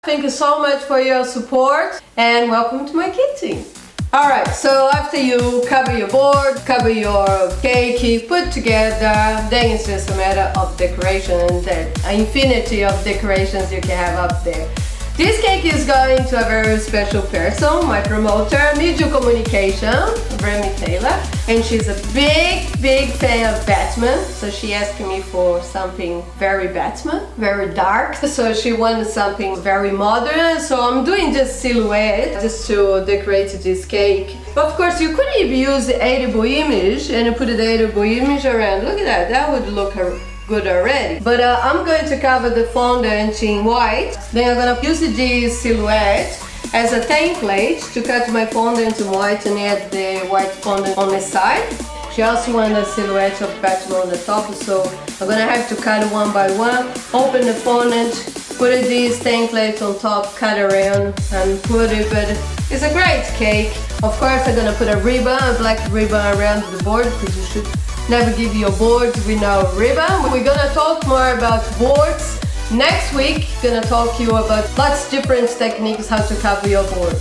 Thank you so much for your support and welcome to my kitchen. Alright, so after you cover your board, cover your cake, you put together, then it's just a matter of decoration and the infinity of decorations you can have up there. This cake is going to a very special person, my promoter, Media Communication, Remy Taylor, and she's a big fan of Batman, so she asked me for something very Batman, very dark, so she wanted something very modern, so I'm doing this silhouette just to decorate this cake. Of course, you could even use the edible image and put the edible image around. Look at that, that would look good already. But I'm going to cover the fondant in white. Then I'm going to use this silhouette as a template to cut my fondant in white and add the white fondant on the side. She also wanted a silhouette of Batman on the top, so I'm going to have to cut one by one, open the fondant, put this template on top, cut around and put it, but it's a great cake. Of course I'm going to put a ribbon, a black ribbon around the board, because you should never give your boards with no ribbon. We're gonna talk more about boards next week. Gonna talk to you about lots of different techniques how to cover your board.